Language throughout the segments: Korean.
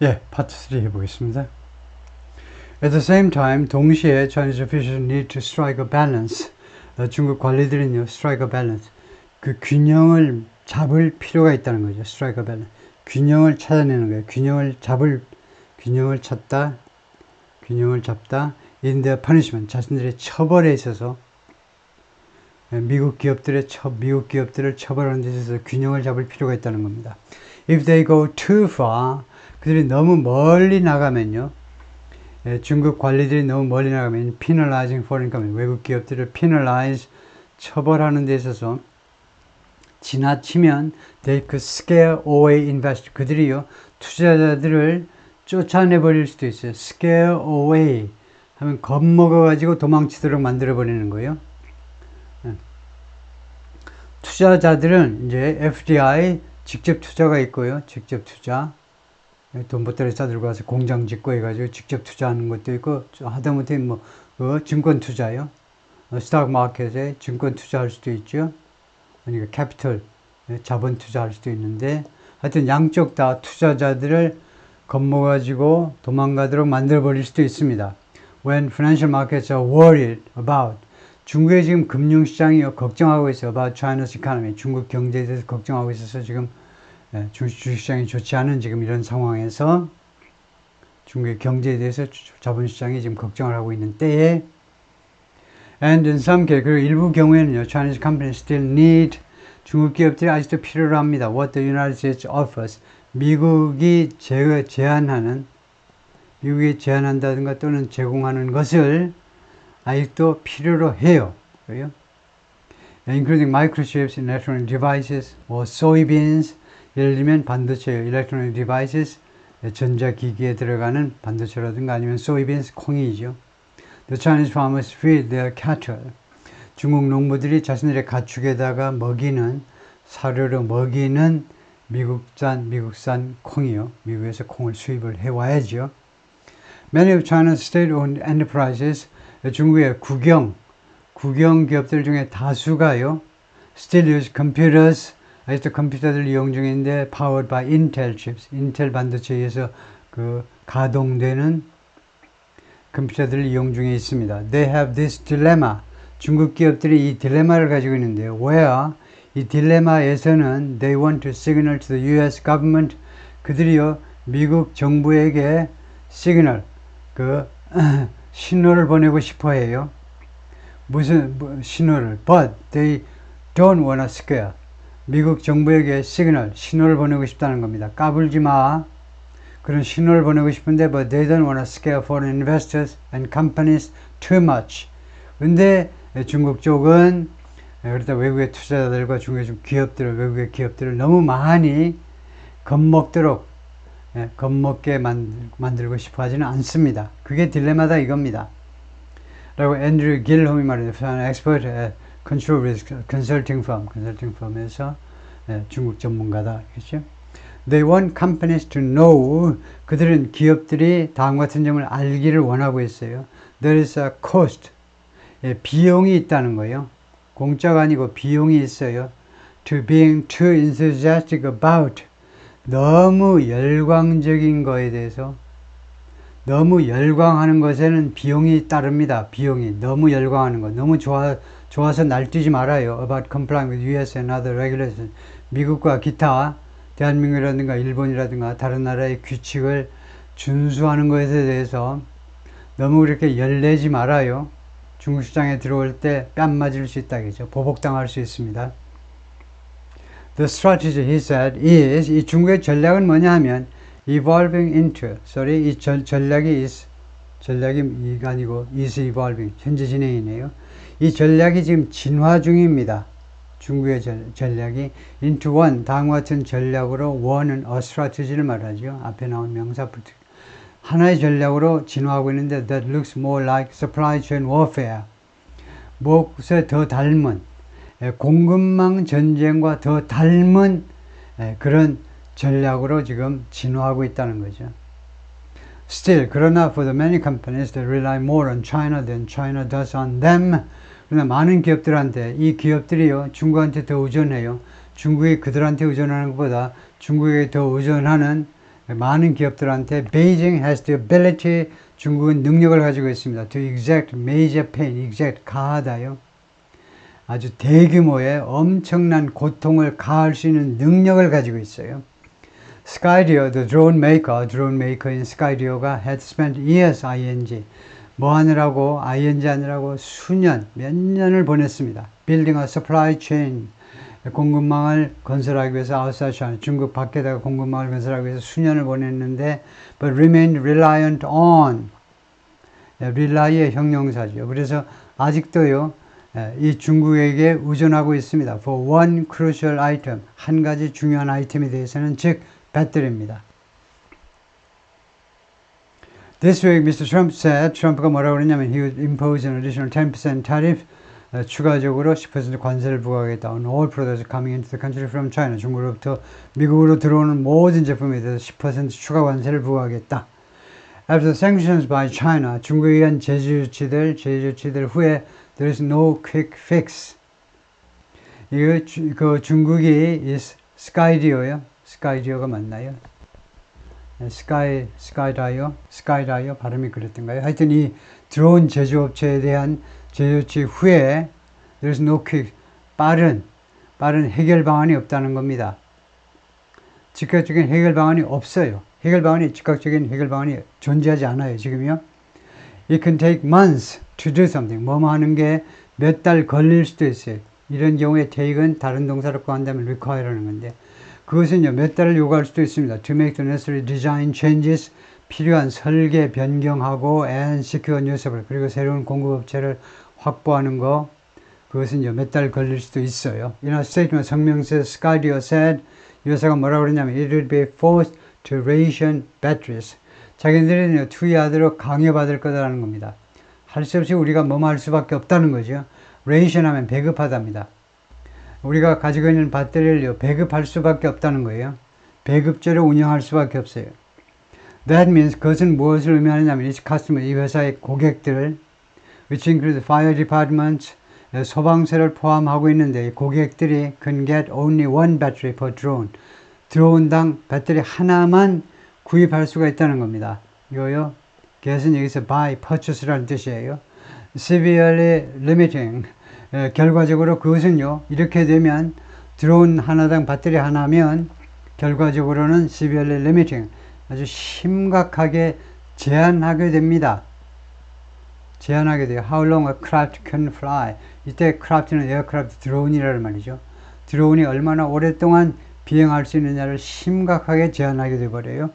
예, 파트 3 해보겠습니다. At the same time, 동시에 Chinese officials need to strike a balance. 중국 관리들은요, strike a balance. 그 균형을 잡을 필요가 있다는 거죠. strike a balance. 균형을 찾아내는 거예요. 균형을 잡다. in their punishment. 자신들의 처벌에 있어서 미국 기업들을 처벌하는 데 있어서 균형을 잡을 필요가 있다는 겁니다. If they go too far, 그들이 너무 멀리 나가면요, 중국 관리들이 너무 멀리 나가면 penalizing foreign companies, 외국 기업들을 penalize, 처벌하는 데 있어서 지나치면 they could scare away investors. 그들이요, 투자자들을 쫓아내버릴 수도 있어요. scare away 하면 겁먹어가지고 도망치도록 만들어버리는 거예요. 투자자들은 이제 FDI, 직접 투자가 있고요. 직접 투자. 돈 보따리 싸들고 가서 공장 짓고 해가지고 직접 투자하는 것도 있고, 하다못해 증권 투자요. 스탁 마켓에 증권 투자할 수도 있죠. 그러니까 캐피털, 자본 투자할 수도 있는데, 하여튼 양쪽 다 투자자들을 겁먹어가지고 도망가도록 만들어버릴 수도 있습니다. When financial markets are worried about, 중국의 지금 금융시장이 걱정하고 있어요. about China's economy. 중국 경제에 대해서 걱정하고 있어서 지금 주식시장이 좋지 않은 지금 이런 상황에서 중국의 경제에 대해서 자본시장이 지금 걱정을 하고 있는 때에 and in some case, 그리고 일부 경우에는요, Chinese companies still need, 중국 기업들이 아직도 필요로 합니다. what the United States offers. 미국이 제한한다든가 또는 제공하는 것을 아직도 필요로 해요. 그래요? including microchips, electronic devices, or soybeans. 예를 들면 반도체, electronic devices, 전자기기에 들어가는 반도체라든가 아니면 soybeans, 콩이죠. The Chinese farmers feed their cattle. 중국 농부들이 자신들의 가축에다가 먹이는, 사료로 먹이는 미국산 콩이요. 미국에서 콩을 수입을 해와야죠. Many of China's state-owned enterprises, 중국의 국영 기업들 중에 다수가요, still use computers, 아직도 컴퓨터들을 이용 중인데, powered by Intel chips, 인텔 반도체에 의해서 가동되는 컴퓨터들을 이용 중에 있습니다. They have this dilemma. 중국 기업들이 이 딜레마를 가지고 있는데요. where 이 딜레마에서는 they want to signal to the US government. 그들이요, 미국 정부에게 시그널, 신호를 보내고 싶어 해요. 무슨 신호를? But they don't want to scare. 미국 정부에게 신호를 보내고 싶다는 겁니다. 까불지 마. 그런 신호를 보내고 싶은데, but they don't want to scare foreign investors and companies too much. 근데 중국 쪽은 그렇다 외국의 투자자들과 중국의 외국의 기업들을 너무 많이 겁먹게 만들고 싶어 하지는 않습니다. 그게 딜레마다 이겁니다. 라고 앤드류 길홈이 말합니다. expert control risk consulting firm에서 중국 전문가다. 그렇죠? They want companies to know. 그들은 기업들이 다음과 같은 점을 알기를 원하고 있어요. There is a cost. 비용이 있다는 거예요. 공짜가 아니고 비용이 있어요. To being too enthusiastic about. 너무 열광적인 거에 대해서, 너무 열광하는 것에는 비용이 따릅니다. 비용이. 너무 열광하는 것. 너무 좋아서 날뛰지 말아요. About complying with US and other regulations. 미국과 기타, 대한민국이라든가 일본이라든가 다른 나라의 규칙을 준수하는 것에 대해서 너무 그렇게 열내지 말아요. 중국 시장에 들어올 때 뺨 맞을 수 있다겠죠. 보복당할 수 있습니다. The strategy, he said, is, 이 중국의 전략은 뭐냐 하면, evolving into, 이 전략이 아니고, is evolving, 현재 진행이네요. 이 전략이 지금 진화 중입니다. 중국의 전략이 into one, 다음과 같은 전략으로, one은 a strategy를 말하죠. 앞에 나온 명사부터. 하나의 전략으로 진화하고 있는데, that looks more like supply chain warfare. 무엇에 더 닮은, 공급망 전쟁과 더 닮은 그런 전략으로 지금 진화하고 있다는 거죠. Still, 그러나 for the many companies that rely more on China than China does on them. 그러나 많은 기업들한테, 이 기업들이요, 중국한테 더 의존해요. 중국이 그들한테 의존하는 것보다 중국에 더 의존하는 많은 기업들한테 Beijing has the ability, 중국은 능력을 가지고 있습니다. To exact major pain, exact 가하다요. 아주 대규모의 엄청난 고통을 가할 수 있는 능력을 가지고 있어요. Skydio, the drone maker인 Skydio가 had spent years, ing, 뭐 하느라고, ing 하느라고 수년, 몇 년을 보냈습니다. Building a supply chain, 공급망을 건설하기 위해서 outside China, 중국 밖에다가 공급망을 건설하기 위해서 수년을 보냈는데 but remained reliant on, 릴라이의 형용사죠. 그래서 아직도요, 이 중국에게 의존하고 있습니다. For one crucial item, 한 가지 중요한 아이템에 대해서는 즉 배터리입니다. This week, Mr. Trump said, 트럼프가 뭐라고 그랬냐면 he would impose an additional 10% tariff, 추가적으로 10% 관세를 부과하겠다. On all products coming into the country from China, 중국으로부터 미국으로 들어오는 모든 제품에 대해서 10% 추가 관세를 부과하겠다. After the sanctions by China, 중국에 의한 제재 조치들 후에 there is no quick fix. 그 중국이 is Skydio요. 스카이디오가 맞나요? 스카이다이어 발음이 그랬던가요? 하여튼 이 드론 제조업체에 대한 제재 조치 후에 there is no quick, 빠른 해결 방안이 없다는 겁니다. 즉각적인 해결 방안이 없어요. 즉각적인 해결 방안이 존재하지 않아요. 지금요. It can take months to do something. 뭐뭐 하는 게 몇 달 걸릴 수도 있어요. 이런 경우에 take은 다른 동사로 구한다면 require라는 건데 그것은요 몇 달을 요구할 수도 있습니다. To make the necessary design changes, 필요한 설계 변경하고 and secure new supply, 그리고 새로운 공급업체를 확보하는 거, 그것은요 몇 달 걸릴 수도 있어요. In a statement, 성명서 Skydio said, 이 회사가 뭐라고 그러냐면 it would be forced to ration batteries. 자기들은 투여하도록 강요받을 거다라는 겁니다. 할 수 없이 우리가 뭐뭐 할 수밖에 없다는 거죠. ration 하면 배급하답니다. 우리가 가지고 있는 배터리를 배급할 수밖에 없다는 거예요. 배급제로 운영할 수밖에 없어요. That means 그것은 무엇을 의미하느냐면 이 customer, 이 회사의 고객들을 which include fire departments, 소방서를 포함하고 있는데 이 고객들이 can get only one battery per drone. 드론당 배터리 하나만 구입할 수가 있다는 겁니다. 이거요. get은 여기서 buy, purchase라는 뜻이에요. severely limiting. 결과적으로 그것은요. 이렇게 되면 드론 하나당 배터리 하나면 결과적으로는 severely limiting. 아주 심각하게 제한하게 됩니다. 제한하게 돼요. How long a craft can fly. 이때 craft는 에어크래프트 드론이라는 말이죠. 드론이 얼마나 오랫동안 비행할 수 있느냐를 심각하게 제한하게 돼버려요.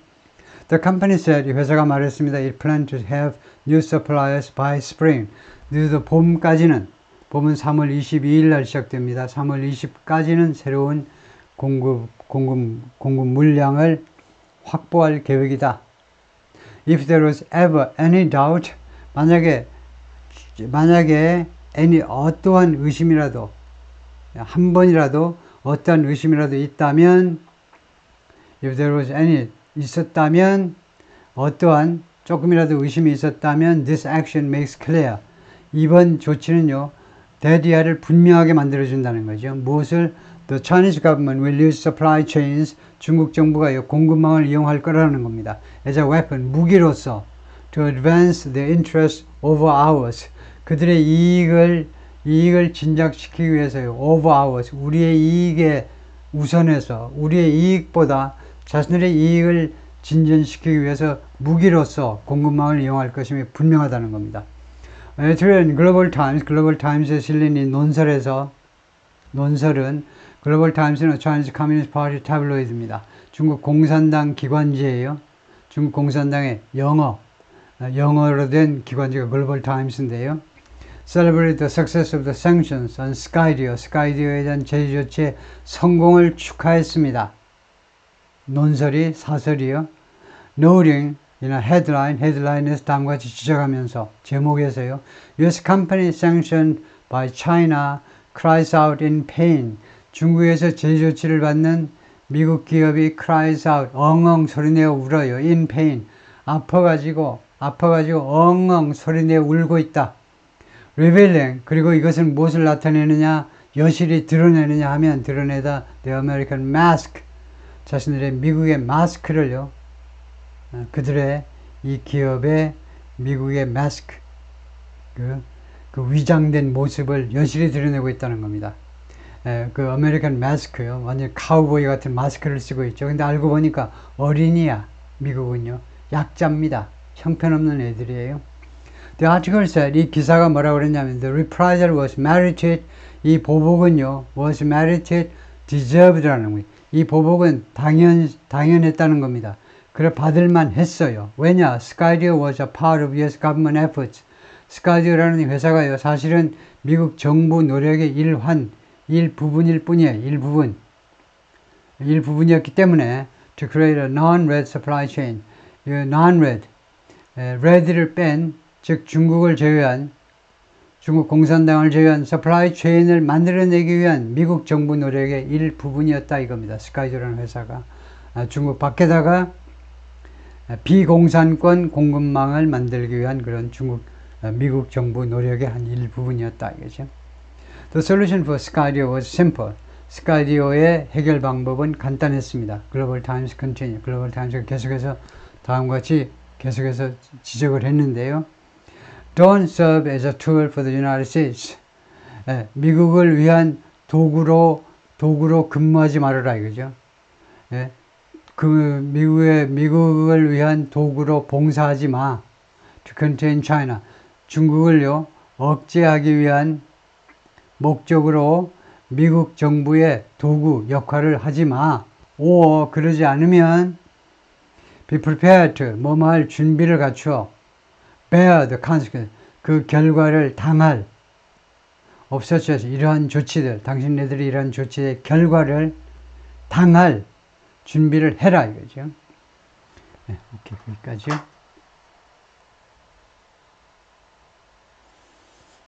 The company said, 이 회사가 말했습니다. It planned to have new suppliers by spring. 늦어도 봄까지는, 봄은 3월 22일 날 시작됩니다. 3월 20까지는 새로운 공급 물량을 확보할 계획이다. If there was ever any doubt, 만약에 어떠한 의심이라도, 한 번이라도 어떠한 의심이라도 있다면, if there was any, 있었다면, 어떠한 조금이라도 의심이 있었다면, this action makes clear. 이번 조치는요, 대디아를 분명하게 만들어준다는 거죠. 무엇을? The Chinese government will use supply chains. 중국 정부가 공급망을 이용할 거라는 겁니다. As a weapon, 무기로서 to advance the interest over ours. 그들의 이익을 진작시키기 위해서요. over ours. 우리의 이익에 우선해서 우리의 이익보다 자신들의 이익을 진전시키기 위해서 무기로서 공급망을 이용할 것임이 분명하다는 겁니다. 글로벌 타임스에 실린 이 논설은 글로벌 타임스는 Chinese Communist Party 타블로이드입니다. 중국 공산당 기관지예요. 중국 공산당의 영어로 된 기관지가 글로벌 타임스인데요. Celebrate the success of the sanctions on Skydio에 대한 제재 조치의 성공을 축하했습니다. 논설이 사설이요. Noting in a headline에서 다음과 같이 지적하면서 제목에서요. US company sanctioned by China cries out in pain. 중국에서 제재 조치를 받는 미국 기업이 cries out, 엉엉 소리내어 울어요. in pain, 아파가지고 엉엉 소리내어 울고 있다. revealing, 그리고 이것은 무엇을 나타내느냐, 여실히 드러내느냐 하면 드러내다 the American mask, 자신들의 미국의 마스크를요, 그들의 이 기업의 미국의 마스크 그 위장된 모습을 여실히 드러내고 있다는 겁니다. 그 아메리칸 마스크요. 완전 카우보이 같은 마스크를 쓰고 있죠. 근데 알고 보니까 어린이야. 미국은요. 약자입니다. 형편없는 애들이에요. The article said, 이 기사가 뭐라고 그랬냐면, the reprisal was merited, 이 보복은요, was merited, deserved라는 거예요. 이 보복은 당연했다는 겁니다. 그래 받을만 했어요. 왜냐? Skydio was a part of US government efforts. Skydio라는 회사가요, 사실은 미국 정부 노력의 일부분일 뿐이에요. 일부분이었기 때문에 to create a non-red supply chain. non-red, red를 뺀, 즉 중국을 제외한, 중국 공산당을 제외한 supply chain을 만들어내기 위한 미국 정부 노력의 일부분이었다 이겁니다. 스카이조라는 회사가 중국 밖에다가 비공산권 공급망을 만들기 위한 그런 미국 정부 노력의 한 일부분이었다 이거죠. The solution for Skydio was simple. 스카이디오의 해결 방법은 간단했습니다. 글로벌 타임스 컨티뉴. 글로벌 타임스가 계속해서 다음과 같이 계속해서 지적을 했는데요. Don't serve as a tool for the United States. 미국을 위한 도구로 근무하지 말아라 이거죠. 미국을 위한 도구로 봉사하지 마. To contain China. 중국을요 억제하기 위한 목적으로 미국 정부의 도구 역할을 하지 마. 그러지 않으면 be prepared to 뭐뭐 할 준비를 갖추어 bear the consequence 그 결과를 당할 없었죠. 이러한 조치들 당신네들이 이러한 조치의 결과를 당할 준비를 해라 이거죠. 네, 오케이, 여기까지요.